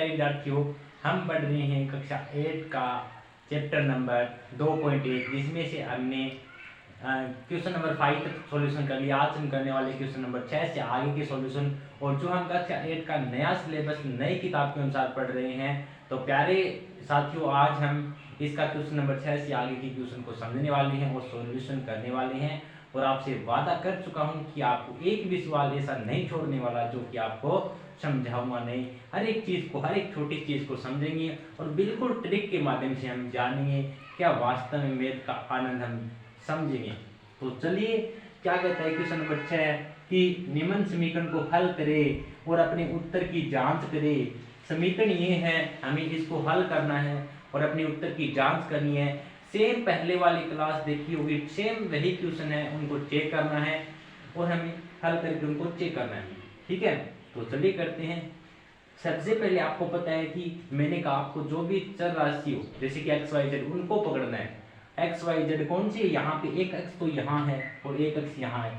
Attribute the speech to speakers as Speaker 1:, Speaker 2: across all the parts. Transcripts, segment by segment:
Speaker 1: प्यारे विद्यार्थियों, हम पढ़ रहे हैं कक्षा 8 का चैप्टर नंबर 2.1, जिसमें से हमने क्वेश्चन नंबर 5 तक सॉल्यूशन कर लिया। आज हम करने वाले क्वेश्चन नंबर 6 से आगे के सॉल्यूशन, और जो हम कक्षा 8 का नया सिलेबस नई किताब के अनुसार पढ़ रहे हैं। तो प्यारे साथियों, आज हम इसका क्वेश्चन नंबर 6 से आगे की क्वेश्चन को समझने वाले हैं और सॉल्यूशन करने वाले हैं। और आपसे वादा कर चुका हूं कि आपको एक भी सवाल ऐसा नहीं छोड़ने वाला जो कि आपको समझाऊंगा नहीं। हर एक चीज़ को, हर एक छोटी चीज़ को समझेंगे और बिल्कुल ट्रिक के माध्यम से हम जानेंगे क्या वास्तव में मैथ का आनंद हम समझेंगे। तो चलिए, क्या कहता है क्वेश्चन नंबर 6 कि निम्न समीकरण को हल करें और अपने उत्तर की जांच करें। समीकरण ये है, हमें इसको हल करना है और अपने उत्तर की जांच करनी है। सेम पहले वाली क्लास देखी होगी, सेम वही क्वेश्चन है, उनको चेक करना है और हमें हल करके उनको चेक करना है। ठीक है, तो चलिए करते हैं। सबसे पहले आपको पता है कि मैंने कहा आपको जो भी चर राशि हो, जैसे कि एक्स वाई जेड, उनको पकड़ना है। एक्स वाई जेड कौन सी है? यहाँ पे एक अक्ष तो यहाँ है और एक अक्ष यहाँ है।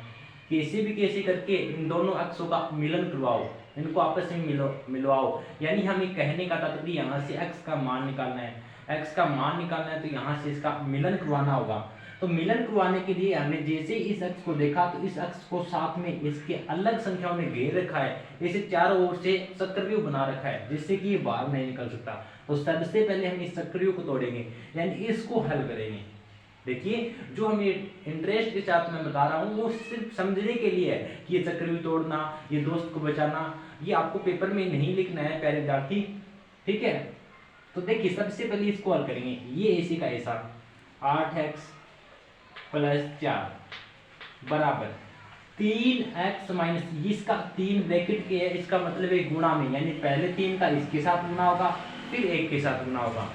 Speaker 1: कैसे भी कैसे करके इन दोनों अक्षों का मिलन करवाओ, इनको आपस में मिलवाओ। यानी हमें कहने का तात्पर्य यहाँ से एक्स का मान निकालना है, एक्स का मान निकालना है तो यहाँ से इसका मिलन करवाना होगा। तो मिलन करवाने के लिए हमने जैसे इस अक्ष को देखा तो इस अक्ष को साथ में इसके अलग संख्याओं ने घेर रखा है, इसे चारों ओर से चक्रव्यूह बना रखा है जिससे कि ये बाहर नहीं निकल सकता। तो सबसे पहले हम इस चक्रव्यूह को तोड़ेंगे, यानी इसको हल करेंगे। देखिए, जो हमें इंटरेस्ट के साथ मैं बता रहा हूँ वो सिर्फ समझने के लिए है कि ये चक्रव्यूह तोड़ना, ये दोस्त को बचाना, ये आपको पेपर में नहीं लिखना है प्यारे विद्यार्थी। ठीक है, तो देखिए सबसे पहले इसको हल करेंगे। ये ऐसे का ऐसा 8x + 4 बराबर 3x - इसका 3 ब्रैकेट के है, इसका मतलब है गुणा में, यानी पहले 3 का इसके साथ गुना होगा फिर 1 के साथ गुना होगा।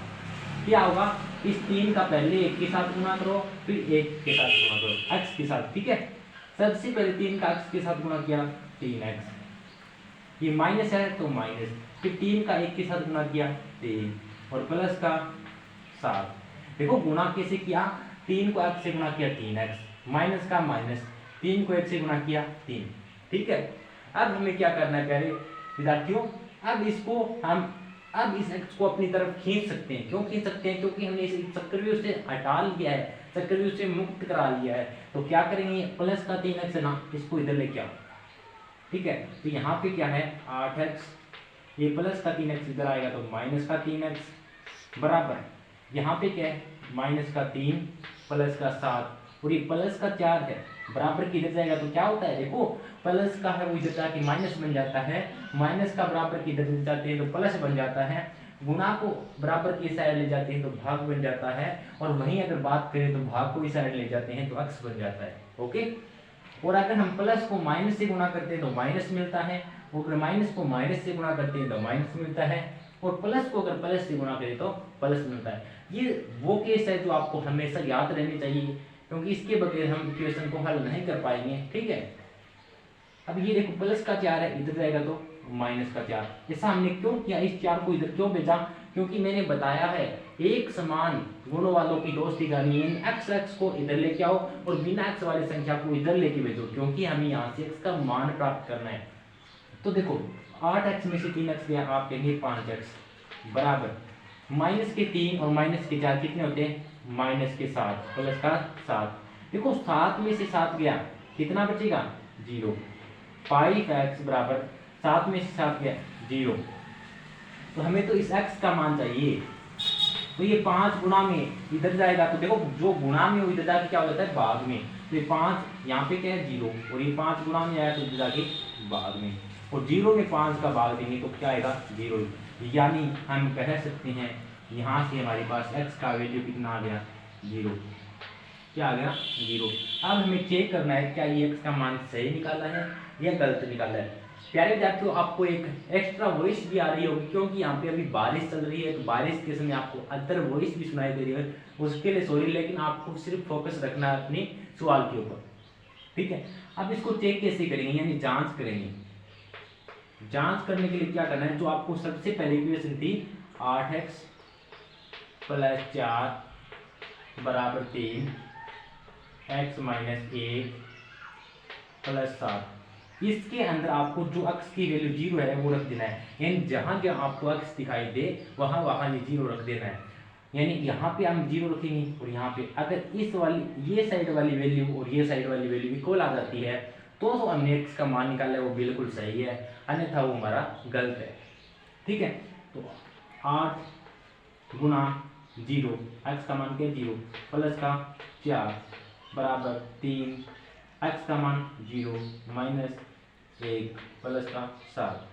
Speaker 1: क्या होगा? इस 3 का पहले 1 के साथ गुना करो फिर 1 के साथ गुना करो x के साथ। ठीक है, सबसे पहले 3 का x के साथ गुना किया 3x, ये माइनस है तो माइनस, फिर 3 का 1 के साथ गुना किया 3 और प्लस का 7। देखो गुणा कैसे किया, 3 को x से गुणा किया 3x, माइनस का माइनस, 3 को 1 से गुणा किया 3। ठीक है, अब हमें क्या करना है प्यारे विद्यार्थियों, अब इसको हम अब इस x को अपनी तरफ खींच सकते हैं। क्यों खींच सकते हैं? क्योंकि हमने इस चक्रव्यूह से हटा लिया है, चक्रव्यूह से मुक्त करा लिया है। तो क्या करेंगे, प्लस का 3x है ना, इसको इधर लेके आओ। ठीक है, तो यहाँ पे क्या है 8x, ये प्लस का 3x इधर आएगा तो माइनस का 3x बराबर, यहाँ पे क्या है माइनस का 3 प्लस का 7 और ये प्लस का 4 है, बराबर की इधर जाएगा तो क्या होता है, देखो प्लस का है वो इधर जाके माइनस बन जाता है, माइनस का बराबर की इधर जाते हैं तो प्लस बन जाता है, गुणा को बराबर की साइड ले जाते हैं तो भाग बन जाता है, और वहीं अगर बात करें तो भाग को इस साइड ले जाते हैं तो अक्स बन जाता है। ओके, और अगर हम प्लस को माइनस से गुणा करते हैं तो माइनस मिलता है, और अगर माइनस को माइनस से गुणा करते हैं तो माइनस मिलता है, और प्लस को अगर प्लस से गुणा करें तो प्लस मिलता है। ये वो केस है जो आपको हमेशा याद रहनी चाहिए, क्योंकि इसके बगैर हम क्वेश्चन को हल नहीं कर पाएंगे। ठीक है, अब ये देखो प्लस का 4 है, इधर जाएगा तो माइनस का 4। ऐसा हमने क्यों किया, इस 4 को इधर क्यों भेजा? क्योंकि मैंने बताया है एक समान गुणों वालों की दोस्ती करनी है, एक्स एक्स को इधर लेके आओ और बिना एक्स वाली संख्या को इधर लेके भेजो, क्योंकि हमें यहाँ से एक्स का मान प्राप्त करना है। तो देखो 8x में से 3x गया, आप कहेंगे 5x बराबर माइनस के 3 और माइनस के 4 कितने होते हैं, माइनस के 7 प्लस का 7। देखो 7 में से 7 गया, कितना बचेगा 0। 5x बराबर 7 में से 7 गया 0, तो हमें तो इस x का मान चाहिए। तो ये 5 गुणा में इधर जाएगा तो देखो जो गुणा में वो इधर जाके क्या हो जाता है भाग में, तो ये 5 यहाँ पे क्या है 0 और ये 5 गुणा में आया तो इधर जाके भाग में, और 0 में 5 का भाग देंगे तो क्या आएगा 0। यानी हम कह सकते हैं यहाँ से हमारे पास x का वैल्यू कितना आ गया 0। क्या आ गया 0। अब हमें चेक करना है क्या ये x का मान सही निकाला है या गलत निकाला है। प्यारे विद्यार्थियों, आपको एक एक्स्ट्रा वॉइस भी आ रही होगी, क्योंकि यहाँ पे अभी बारिश चल रही है, तो बारिश के समय आपको अदर वॉइस भी सुनाई दे रही है, उसके लिए सॉरी, लेकिन आपको सिर्फ फोकस रखना है अपने सवाल के ऊपर। ठीक है, अब इसको चेक कैसे करेंगे, यानी जांच करेंगे। जांच करने के लिए क्या करना है, जो आपको सबसे पहले इक्वेशन थी 8x + 4 बराबर 3, x - 1 + 7, इसके अंदर आपको जो अक्स की वैल्यू 0 है वो रख देना है, यानी जहां जहां आपको अक्स दिखाई दे वहां वहां ये 0 रख देना है। यानी यहाँ पे हम 0 रखेंगे और यहाँ पे अगर इस वाली ये साइड वाली वैल्यू और ये साइड वाली वैल्यू इक्वल आ जाती है तो हमने x का मान निकाला है वो बिल्कुल सही है, अन्यथा वो हमारा गलत है। ठीक है, तो 8 गुना 0, x का मान क्या 0 प्लस का 4 बराबर 3, x का मान 0 माइनस 1 प्लस का 7।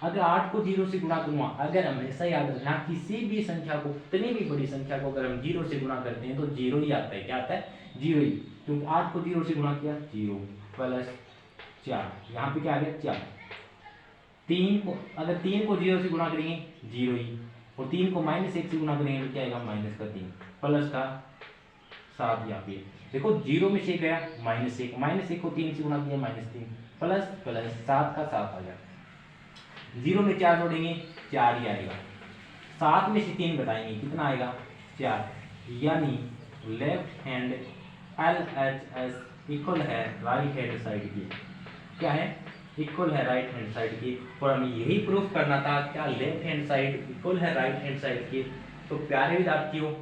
Speaker 1: अगर 8 को 0 से गुणा करूँगा, अगर हमेशा याद रखना किसी भी संख्या को, कितनी भी बड़ी संख्या को अगर हम 0 से गुणा करते हैं तो 0 ही आता है। क्या आता है? 0 ही, क्योंकि 8 को 0 से गुणा किया 0 प्लस 4, यहाँ पे क्या आ गया 4। 3 को अगर 3 को 0 से गुणा करेंगे 0 ही, और 3 को -1 से गुणा करेंगे तो क्या आएगा माइनस का 3 प्लस का 7। यहाँ पे देखो 0 में से गया -1, -1 को 3 से गुणा किया -3 प्लस प्लस 7 का 7 आ गया। 0 में 4 जोड़ेंगे 4 ही आएगा, 7 में से 3 बताएंगे कितना आएगा 4, यानी लेफ्ट हैंड LHS इक्वल है राइट हैंड साइड की। क्या है? इक्वल है राइट हैंड साइड की, और हमें यही प्रूफ करना था क्या लेफ्ट हैंड साइड इक्वल है राइट हैंड साइड की। तो प्यारे विद्यार्थियों,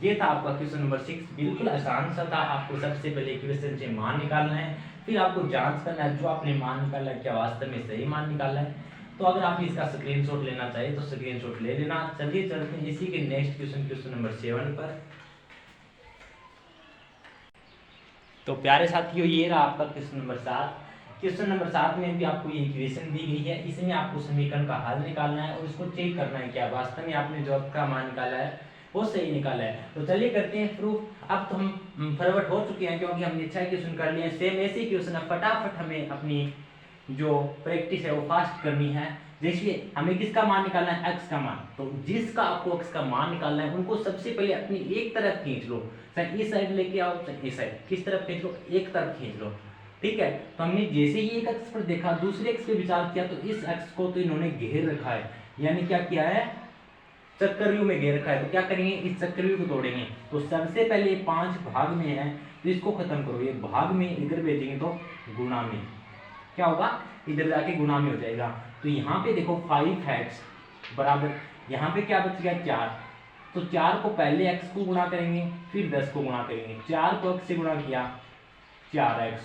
Speaker 1: ये था आपका क्वेश्चन नंबर 6, बिल्कुल आसान सा था। आपको सबसे पहले क्वेश्चन से मान निकालना है, फिर आपको जांच करना है जो आपने मान निकाला है क्या वास्तव में सही मान निकाला है। तो अगर आप इसका स्क्रीनशॉट लेना चाहिए तो स्क्रीनशॉट ले लेना। चलिए चलते हैं इसी के नेक्स्ट क्वेश्चन, क्वेश्चन नंबर 7 पर। तो प्यारे साथियों, ये रहा आपका क्वेश्चन नंबर 7। क्वेश्चन नंबर 7 में भी आपको ये इक्वेशन दी गई है, इसमें आपको समीकरण का हल निकालना है और इसको चेक करना है क्या वास्तव में आपने जो का मान निकाला है वो सही निकाला है। तो चलिए करते हैं प्रूफ। अब तो हम फॉरवर्ड हो चुके हैं क्योंकि हमने 6 क्वेश्चन कर लिए हैं। सेम ऐसे क्वेश्चन है, फटाफट हमें अपनी जो प्रैक्टिस है वो फास्ट करनी है। देखिए हमें किसका मान निकालना है? x का मान। तो जिसका आपको x का मान निकालना है उनको सबसे पहले अपनी एक तरफ खींच लो, चाहे इस साइड लेके आओ चाहे इस साइड, किस तरफ खींच लो? एक तरफ खींच लो। ठीक है, तो हमने जैसे ही एक अक्ष पर देखा दूसरे अक्ष पे विचार किया तो इस अक्ष को तो इन्होंने घेर रखा है, यानी क्या किया है? चक्रव्यूह में घेर रखा है। तो क्या करेंगे? इस चक्रव्यूह को तोड़ेंगे। तो सबसे पहले 5 भाग में है तो इसको खत्म करो, ये भाग में इधर भेजेंगे तो गुणा में क्या होगा? इधर जाके गुणा में हो जाएगा। तो यहाँ पे देखो 5x बराबर, यहाँ पे क्या बच गया 4। तो 4 को पहले x को गुणा करेंगे फिर 10 को गुणा करेंगे। 4 को x से गुणा किया 4x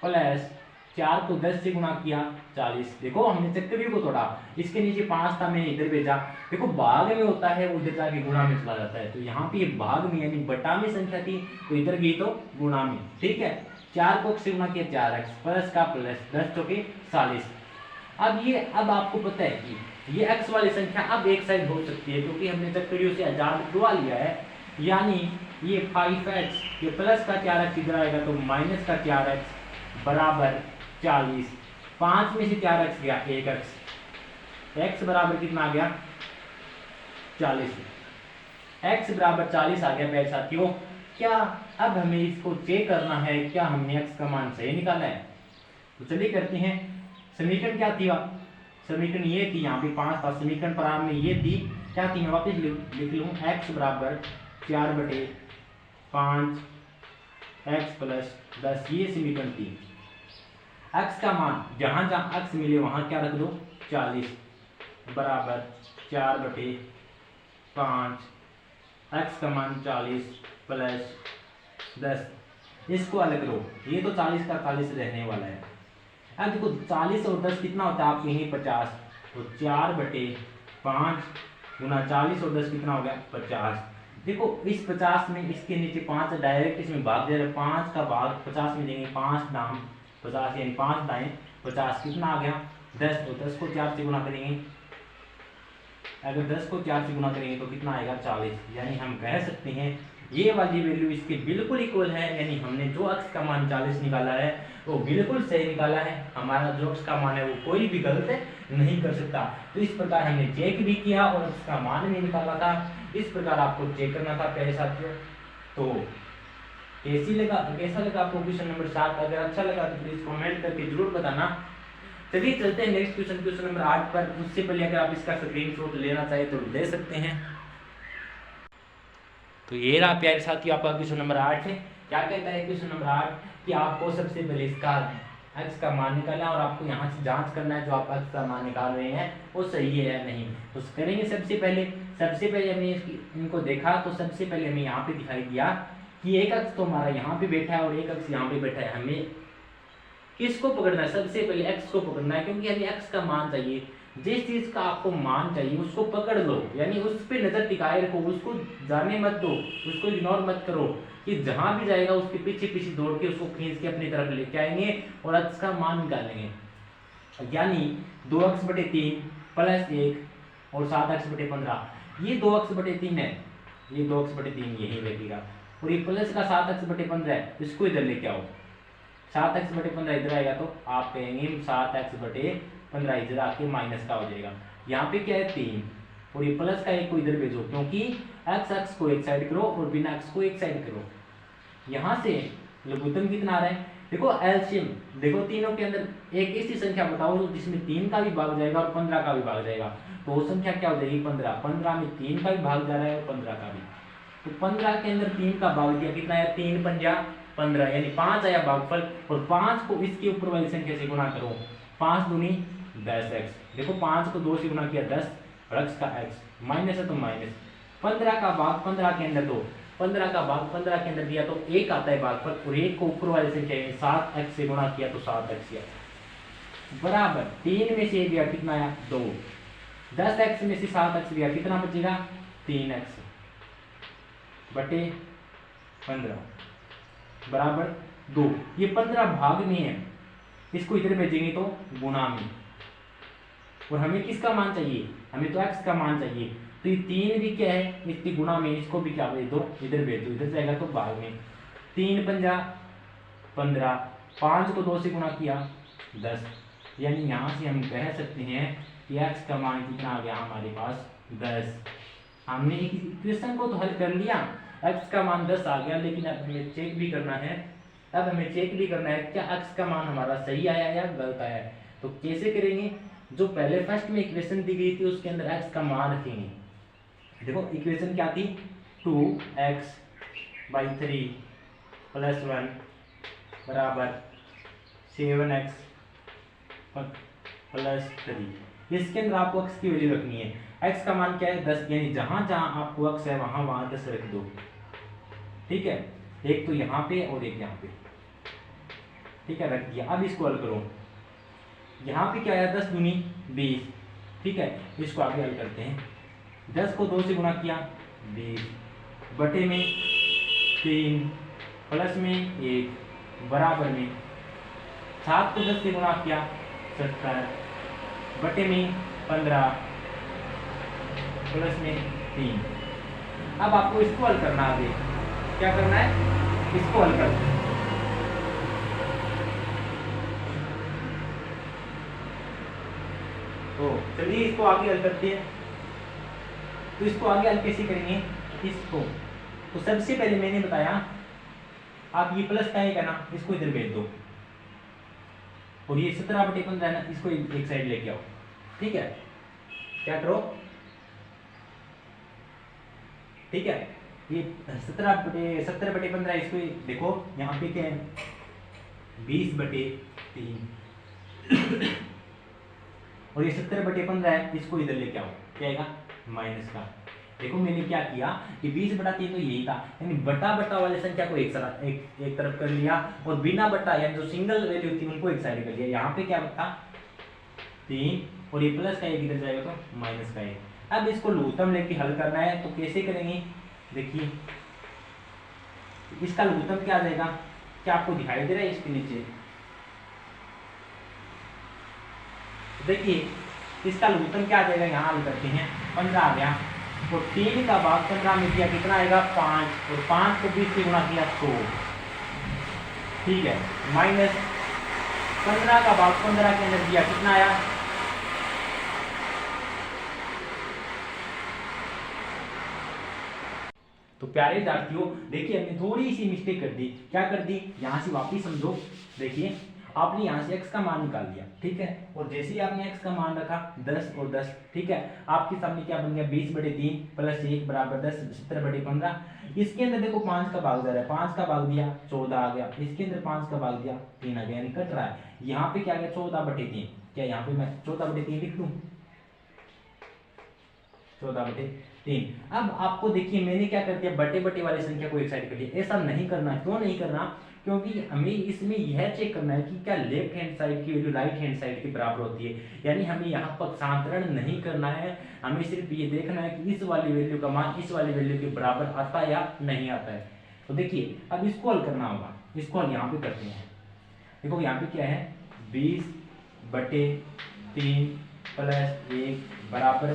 Speaker 1: प्लस 4 को 10 से गुणा किया 40। देखो हमने चक्रव्यूह को तोड़ा, इसके नीचे 5 था मैंने इधर भेजा। देखो भाग में होता है वो इधर जाके गुणा में चला जाता है। तो यहाँ पे भाग में यानी बटा में संख्या थी तो इधर गई तो गुणा में। ठीक है, 4 को x से गुणा किया 4x प्लस का प्लस 10 चौके 40। अब आपको पता है कि ये x वाली संख्या अब एक साइड हो सकती है क्योंकि हमने चक्रव्यूह से आजाद छुड़वा लिया है, यानी ये 5x ये प्लस का 4x इधर आएगा तो माइनस का 4x बराबर 40। 5 में से 4x गया 1x, x बराबर कितना आ गया 40, x बराबर 40 आ गया मेरे साथियों। क्या अब हमें इसको चेक करना है क्या हमने x का मान सही निकाला है? तो चलिए करते हैं। समीकरण क्या थी? समीकरण ये थी, यहाँ पे 5 था, समीकरण प्रारंभ में ये थी, क्या थी? मैं वापस लिख लूँ, x बराबर 4/5 x प्लस 10, ये समीकरण थी। x का मान जहां जहां x मिले वहां क्या रख दो 40 बराबर 4/5 x का मान 40 प्लस 10, इसको अलग लो, ये तो 40 का 40 रहने वाला है। अब देखो 40 और 10 कितना होता है आपके यहीं 50, तो 4/5 गुना 40 और 10 कितना हो गया 50। देखो इस 50 में इसके नीचे 5 डायरेक्ट इसमें भाग दे रहे, 5 का भाग 50 में देंगे, 5 दाम 50 यानी 5 दाएं 50, कितना आ गया 10। तो 10 को 4 से गुणा करेंगे, अगर 10 को 4 से गुणा करेंगे तो कितना आएगा 40। यानी हम कह सकते हैं ये वाली वैल्यू इसके बिल्कुल इक्वल है, यानी हमने जो x का मान 40 निकाला है वो बिल्कुल सही निकाला है। हमारा जो x का मान है वो कोई भी गलत नहीं कर सकता। तो इस प्रकार हमने चेक भी किया और x का मान भी निकाला था। इस प्रकार आपको चेक करना था प्यारे साथियों। तो कैसा लगा आपको क्वेश्चन नंबर 7? अगर अच्छा लगा तो प्लीज कमेंट करके जरूर बताना। चलिए चलते हैं नेक्स्ट क्वेश्चन, क्वेश्चन नंबर 8 पर। उससे पहले अगर आप इसका स्क्रीनशॉट लेना चाहे तो ले सकते हैं। तो ये रहा प्यारे साथियों आपका क्वेश्चन नंबर 8 है। क्या कहता है क्वेश्चन नंबर 8 कि आपको सबसे पहले इसका x का मान निकालना है और आपको यहाँ से जांच करना है जो आप x का मान निकाल रहे हैं वो सही है या नहीं। तो करेंगे सबसे पहले हमने इनको देखा, तो सबसे पहले हमें यहाँ पे दिखाई दिया कि एक अक्ष तो हमारा यहाँ पे बैठा है और एक अक्ष यहाँ पे बैठा है। हमें किसको पकड़ना है? सबसे पहले x को पकड़ना है, क्योंकि हमें x का मान चाहिए। जिस चीज का आपको मान चाहिए उसको पकड़ लो, यानी उस पर नजर टिकाए रखो, उसको जाने मत दो, उसको इग्नोर मत करो कि जहां भी जाएगा उसके पीछे पीछे दौड़ के उसको खींच के अपनी तरफ लेके आएंगे और x का मान निकालेंगे। यानी 2x/3 प्लस 1 और 7x/15, ये 2x/3 है, ये 2x/3 यही लगेगा और ये प्लस का 7x/15 है, इसको इधर लेके आओ। 7x/15 इधर आएगा तो आप कहेंगे 7x/15 इधर आके माइनस का हो जाएगा। यहाँ पे क्या है 3 और ये प्लस का 1 को इधर भेजो, क्योंकि x को एक साइड करो और बिना x को एक साइड करो। यहाँ से लघुत्तम कितना आ रहा है? देखो एलसीएम, देखो तीनों के अंदर एक ऐसी संख्या बताओ जिसमें 3 का भी भाग जाएगा और 15 का भी भाग जाएगा, तो वो संख्या क्या हो जाएगी? 15 में 3 का भी भाग जा रहा है और 15 का भी, तो 15 के अंदर 3 का भाग दिया, कितना है? 3 पंजा 15, यानी 5 आया भागफल। और 5 को इसके ऊपर वाली संख्या से गुणा करो, 5 दूनी 10x, देखो 5 को 2 से गुणा किया 10 और x का x, माइनस है तो माइनस। 15 का भाग 15 के अंदर दो, 15 का भाग 15 के अंदर दिया तो 1 आता है भागफल, और 1 को ऊपर वाली संख्या 7x से गुणा किया तो 7x आया, बराबर 3 में से दिया कितना आया? 2। 10x में से 7x दिया, कितना बचेगा? 3x बटे 15 बराबर 2। ये 15 भाग में है, इसको इधर भेजेंगे तो गुणा में, और हमें किसका मान चाहिए? हमें तो x का मान चाहिए। तो ये 3 भी क्या है? इसकी गुणा में, इसको भी क्या भेज दो? इधर भेज दो, इधर जाएगा तो भाग में। 3 पंजा 15, 5 को 2 से गुणा किया 10, यानी यहाँ से हम कह सकते हैं कि x का मान कितना आ गया हमारे पास? 10। हमने एक इक्वेशन को तो हल कर लिया, x का मान 10 आ गया, लेकिन अब हमें चेक भी करना है, क्या x का मान हमारा सही आया या गलत आया है। तो कैसे करेंगे? जो पहले फर्स्ट में इक्वेशन दी गई थी उसके अंदर x का मान रखेंगे। देखो इक्वेशन क्या थी? 2x/3 + 1 बराबर 7x + 3। इसके अंदर आपको x की वैल्यू रखनी है। x का मान क्या है? 10, यानी जहां जहां आपको x है वहां 10 रख दो, ठीक है? एक तो यहाँ पे और एक यहाँ पे, ठीक है, रख दिया। अब इसको हल करो, यहाँ पे क्या है? 10 दूनी 20, ठीक है, इसको आगे हल करते हैं। 10 को 2 से गुणा किया 20, बटे में 3, प्लस में 1 बराबर में 7 को 10 से गुणा किया 70, बटे में 15 प्लस में 3। अब आपको इसको हल करना, आगे क्या करना है? इसको हल करना। तो चलिए इसको आगे हल करते हैं। तो इसको आगे हल कैसे करेंगे? इसको तो सबसे पहले मैंने बताया आप ये प्लस का है ना, इसको इधर भेज दो, और ये 17/15 है ना, इसको एक साइड लेके आओ, ठीक है? क्या करो? ठीक है, ये 17/15 इसको देखो, यहाँ पे क्या है? 20/3 और ये 70/15 है, इसको इधर लेके आओ, क्या आएगा? माइनस का। देखो मैंने क्या किया कि 20/3 तो यही था, यानी बटा वाले संख्या को एक तरफ कर लिया और बिना बटा यानी जो सिंगल वैल्यू थी उनको एक साइड कर लिया। यहाँ पे क्या बता 3 और ये प्लस का 1 इधर जाएगा तो माइनस का 1। अब इसको लघुत्तम लेके हल करना है, तो कैसे करेंगे? देखिए इसका लघुत्तम क्या आ जाएगा? क्या आपको दिखाई दे रहा है इसके नीचे? देखिए इसका लघुत्तम क्या आ जाएगा? यहाँ हल करते हैं, 15 आ गया, तो 3 का भाग 15 में किया कितना आएगा? 5, और 5 को 20 से गुणा किया 100, ठीक है, माइनस 15 का भाग 15 के अंदर दिया कितना आया? तो प्यारे विद्यार्थियों देखिए हमने थोड़ी सी मिस्टेक कर दी। क्या कर दी? यहाँ से वापिस समझो। देखिए आपने यहाँ से x का मान निकाल दिया, ठीक है। और जैसे ही आपने x का मान रखा 10 और 10, ठीक है, आपके सामने क्या बन गया 20/3 प्लस 1 बराबर 10, 70/15। इसके अंदर देखो 5 का भाग जा रहा है, 5 का भाग दिया 14 आ गया, इसके अंदर 5 का भाग दिया 3 आ गया, यानी कट रहा है। यहाँ पे क्या आ गया 14/3, क्या यहाँ पे मैं 14/3 लिख दूं, 14/3। अब आपको देखिए मैंने क्या कर दिया, बटे बटे वाली संख्या को एक साइड कर दिया। ऐसा नहीं करना, क्यों नहीं करना, क्योंकि हमें इसमें यह चेक करना है कि क्या लेफ्ट हैंड साइड की वैल्यू राइट हैंड साइड के बराबर होती है, यानी हमें यहाँ पक्षांतरण नहीं करना है, हमें सिर्फ ये देखना है कि इस वाली वैल्यू का मान इस वाली वैल्यू के बराबर आता है या नहीं आता है। तो देखिए अब इसको हल करना होगा, इसको हल यहाँ पे करते हैं। देखो यहाँ पे क्या है 20/3 प्लस 1 बराबर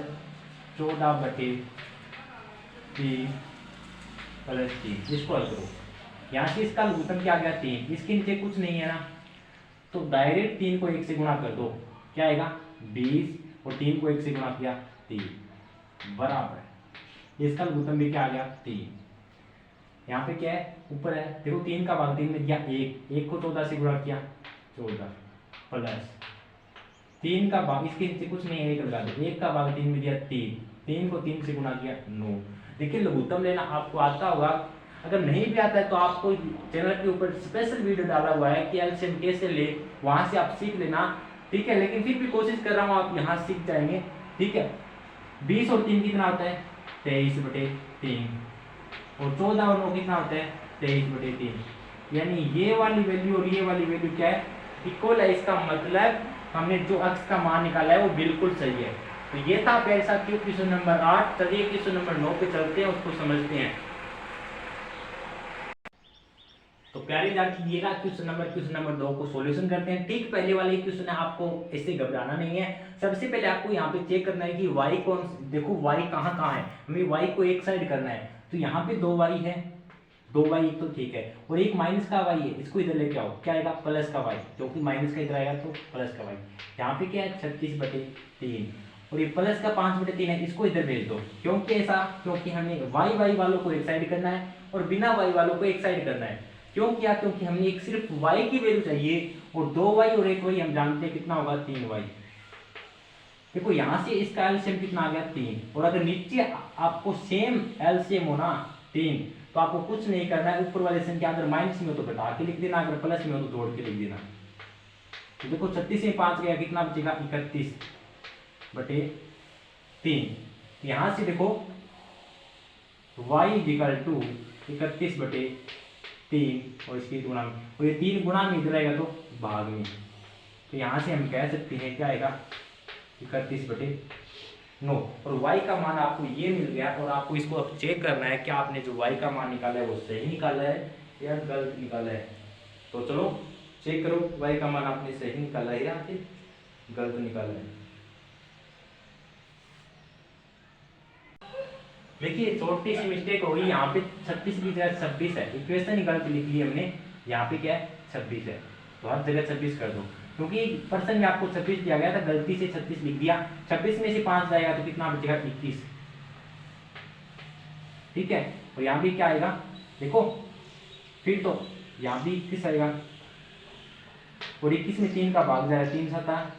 Speaker 1: 14/3 प्लस 3, इसको हल करो। यहाँ से इसका लघुत्तम क्या आ गया 3, इसके नीचे कुछ नहीं है ना, तो डायरेक्ट 3 को 1 से गुणा कर दो, क्या आएगा 20 और 3 को 1 से गुणा किया 3 बराबर, इसका लघुत्तम भी क्या आ गया 3। यहाँ पे क्या है ऊपर है, देखो 3 का भाग 3 में दिया 1 को 14 से गुणा किया 14 प्लस 3 का भाग, इसके नीचे कुछ नहीं है 1 लगा दो, 1 का भाग 3 में दिया 3 को 3 से गुणा किया 9। देखिए लघुत्तम लेना आपको आता होगा, अगर नहीं भी आता है तो आपको चैनल के ऊपर स्पेशल वीडियो डाला हुआ है कि एलसीएम कैसे ले, वहां से आप सीख लेना, ठीक है। लेकिन फिर भी कोशिश कर रहा हूँ आप यहाँ सीख जाएंगे, ठीक है। 20 और 3 कितना होता है 23/3 और 14 और 9 कितना होता है 23/3, यानी ये वाली वैल्यू और ये वाली वैल्यू क्या है इक्वल है। इसका मतलब हमने जो अक्स का मान निकाला है वो बिल्कुल सही है। तो ये था प्यारे साथियों क्वेश्चन नंबर 8। चलिए क्वेश्चन नंबर 9 पे चलते हैं, उसको समझते हैं। तो प्यारे विद्यार्थी ये रहा क्वेश्चन नंबर 2 को सॉल्यूशन करते हैं। ठीक पहले वाले क्वेश्चन है, आपको इससे घबराना नहीं है। सबसे पहले आपको यहाँ पे चेक करना है कि y कौन, देखो y कहाँ कहाँ है, हमें y को एक साइड करना है। तो यहाँ पे 2y है, 2y तो ठीक है, और एक माइनस का y है, इसको इधर लेके आओ, क्या आएगा प्लस का y, क्योंकि माइनस का इधर आएगा तो प्लस का y। यहाँ पे क्या है 36/3 और ये प्लस का 5/3 है, इसको इधर भेज दो। क्योंकि ऐसा, क्योंकि हमें y वालों को एक साइड करना है और बिना y वालों को एक साइड करना है। क्यों किया, क्योंकि हमें एक सिर्फ y की वैल्यू चाहिए और 2y और 1y हम जानते हैं कितना होगा 3y। देखो यहाँ से इसका एलसीएम कितना आ गया 3, और अगर नीचे आपको सेम एलसीएम हो ना 3, तो आपको कुछ नहीं करना है, ऊपर वाले संख्या अगर माइनस में हो तो घटा के लिख देना, अगर प्लस में हो तो जोड़ के लिख देना। तो देखो 36 में 5 गया, कितना बचेगा 31/3। यहाँ से देखो y = 31/3 और इसकी गुणा में, और ये 3 गुणा में इधर आएगा तो भाग में, तो यहाँ से हम कह सकते हैं क्या आएगा 31/9। और y का मान आपको ये मिल गया, और आपको इसको अब चेक करना है कि आपने जो y का मान निकाला है वो सही निकाला है या गलत निकाला है। तो चलो चेक करो y का मान आपने सही निकाला है या फिर गलत निकाला है। देखिए छोटी सी मिस्टेक हो गई, यहाँ पे 36 की जगह 26 है, इक्वेशन ही गलत लिख ली हमने। यहाँ पे क्या है 26 है, तो हर जगह 26 कर दो, क्योंकि प्रश्न में आपको 26 दिया गया था, गलती से 36 लिख दिया। 26 में से 5 जाएगा तो कितना बचेगा 21, ठीक है। और यहाँ भी क्या आएगा देखो, फिर तो यहाँ भी 21 आएगा, और 21 में 3 का भाग जाएगा, 3 7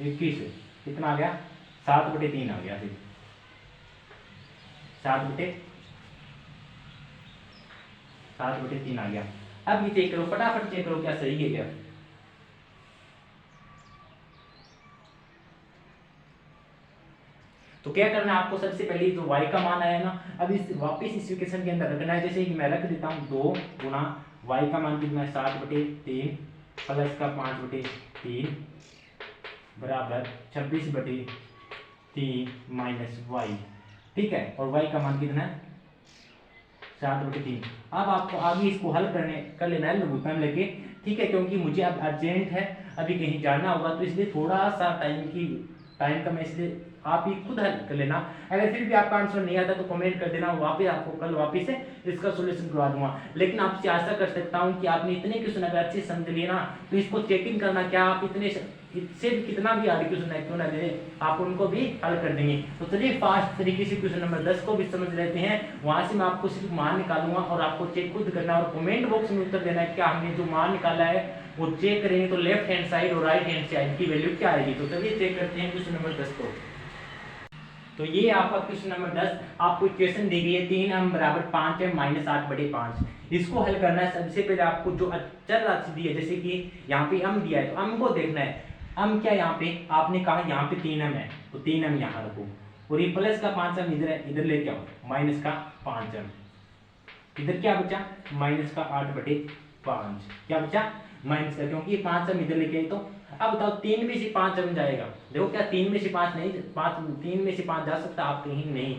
Speaker 1: 21, कितना आ गया 7/3 आ गया, 7/3 आ गया। अब ये चेक करो, फटाफट चेक करो क्या सही है क्या। तो क्या करना है आपको, सबसे पहले जो y का मान आया ना, अब इस वापस इस इक्वेशन के अंदर रखना है। जैसे कि मैं रख देता हूँ 2 गुना y का मान कितना है 7/3 प्लस का 5/3 बराबर 26/3 माइनस y, ठीक है। और y का मान कितना है 7/3। अब आपको आगे इसको हल कर लेना है लघुत्तम लेके, ठीक है, क्योंकि मुझे अब अर्जेंट है, अभी कहीं जाना होगा, तो इसलिए थोड़ा सा टाइम का मैं, इसलिए आप ही खुद हल कर लेना। अगर फिर भी आपका आंसर नहीं आता तो कमेंट कर देना, वापस आपको कल वापस से इसका सॉल्यूशन करवा दूंगा। लेकिन आपसे आशा कर सकता हूं कि आपने इतने क्वेश्चन अगर अच्छे समझ लिए ना, तो इसको चेकिंग करना, क्या आप इतने इससे भी कितना भी हार्ड क्वेश्चन है क्यों ना दे, आप उनको भी हल कर देंगे। तो चलिए फास्ट तरीके से क्वेश्चन नंबर 10 को भी समझ लेते हैं। वहां से मैं आपको सिर्फ मान निकालूंगा और आपको चेक खुद करना है और कमेंट बॉक्स में उत्तर देना है क्या हमने जो मान निकाला है वो चेक करेंगे तो लेफ्ट हैंड साइड और राइट हैंड साइड की वैल्यू क्या आएगी। तो चलिए चेक करते हैं क्वेश्चन नंबर 10 को। तो ये आपका क्वेश्चन नंबर 10, आपको इक्वेशन दी गई है 3m बराबर 5m माइनस 8/5। इसको हल करना है। सबसे पहले आपको जो अचर राशि दी है, जैसे कि यहाँ पे m दिया है तो m को देखना है। m क्या यहाँ पे आपने कहा यहाँ पे 3m है तो 3m यहाँ रखो और ये प्लस का 5m इधर है, इधर लेके आओ माइनस का 5m। इधर क्या बचा माइनस का 8/5, क्या बचा माइनस का, क्योंकि ये 5m इधर लेके आई। तो अब बताओ 3 में से 5m जाएगा, देखो क्या 3 में से 5 नहीं, 3 में से 5 जा सकता आप कहीं नहीं,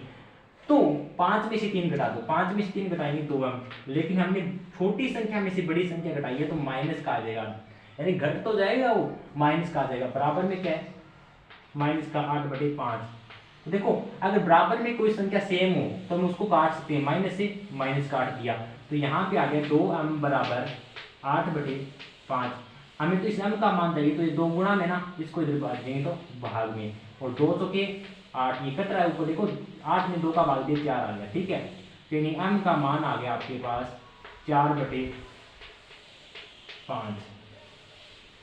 Speaker 1: तो 5 में से 3 घटा दो, 5 में से 3 घटाएंगे 2m, लेकिन हमने छोटी संख्या में से बड़ी संख्या घटाई है तो माइनस का आ जाएगा, यानी घट तो जाएगा वो माइनस का आ जाएगा। बराबर में क्या है माइनस का 8/5। तो देखो अगर बराबर में कोई संख्या सेम हो तो हम उसको काट सकते हैं, माइनस से माइनस काट दिया तो यहाँ पे आ गया 2m बराबर 8/5। हमें तो इस m का मान चाहिए तो ये 2 गुणा में ना इसको इधर भाग देंगे तो भाग में, और 2 तो के 8 ये कट रहा है ऊपर, देखो 8 में 2 का भाग दिया 4 आ गया, ठीक है। तो यानी m का मान आ गया आपके पास 4/5।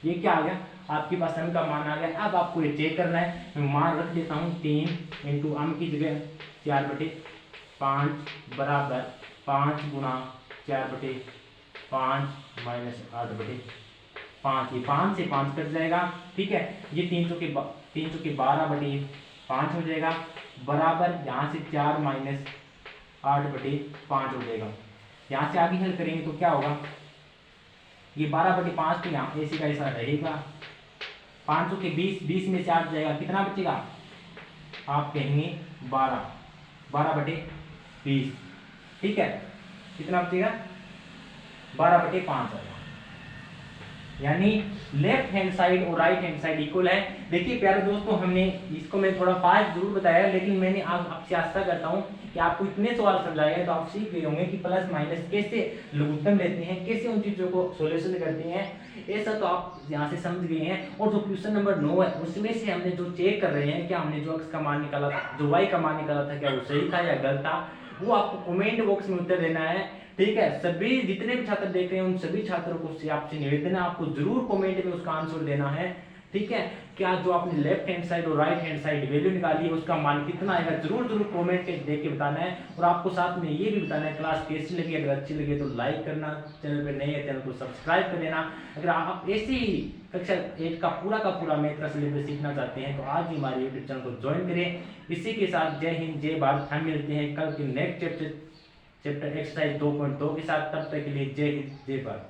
Speaker 1: ये क्या आ गया आपके पास m का मान आ गया। अब आपको ये चेक करना है, मैं मान रख देता हूँ 3 इंटू m की जगह 4/5 बराबर 5 गुणा 4/5 माइनस 8/5। ये 5 से 5 कट जाएगा, ठीक है। ये 300 के 12/5 हो जाएगा बराबर यहाँ से 4 माइनस 8/5 हो जाएगा। यहाँ से आगे हल करेंगे तो क्या होगा, ये 12/5 तो यहाँ ऐसे का ऐसा रहेगा, 500 के 20 में से 8 जाएगा, कितना बचेगा आप कहेंगे 12/20, ठीक है। कितना बचेगा 12/5 आएगा, यानी लेफ्ट हैंड साइड और राइट हैंड साइड इक्वल है। देखिए प्यारे दोस्तों, हमने इसको मैं थोड़ा फास्ट जरूर बताया, लेकिन मैंने आपसे आशा करता हूं कि आपको इतने सवाल समझाए तो आप सीख गए होंगे कि प्लस माइनस कैसे लघुत्तम लेते हैं, कैसे उन चीजों को सॉल्यूशन करते हैं, ऐसा तो आप यहाँ से समझ गए हैं। और जो क्वेश्चन नंबर 9 है उसमें से हमने जो चेक कर रहे हैं क्या हमने जो x का मान निकाला था, जो y का मान निकाला था, क्या वो सही था या गलत था, वो आपको कमेंट बॉक्स में उत्तर देना है, ठीक है। सभी जितने भी छात्र देख रहे हैं उन सभी छात्रों को आपसे निवेदन है आपको जरूर कमेंट में उसका आंसर देना है, ठीक है। क्या जो आपने लेफ्ट हैंड साइड और राइट हैंड साइड वैल्यू निकाली है उसका मान कितना आएगा, जरूर कमेंट के देख के बताना है। और आपको साथ में ये भी बताना है क्लास कैसी लगी, अगर अच्छी लगे तो लाइक करना, चैनल पर नए है चैनल को सब्सक्राइब कर लेना। अगर आप ऐसे ही कक्षा 8 का पूरा मैथ का सिलेबस सीखना चाहते हैं तो आज ही हमारे यूट्यूब चैनल को ज्वाइन करें। इसी के साथ जय हिंद जय भारत, हम मिलते हैं कल के नेक्स्ट चैप्टर एक्सरसाइज 2.2 के साथ। तब तक के लिए जय हिंद जय भारत।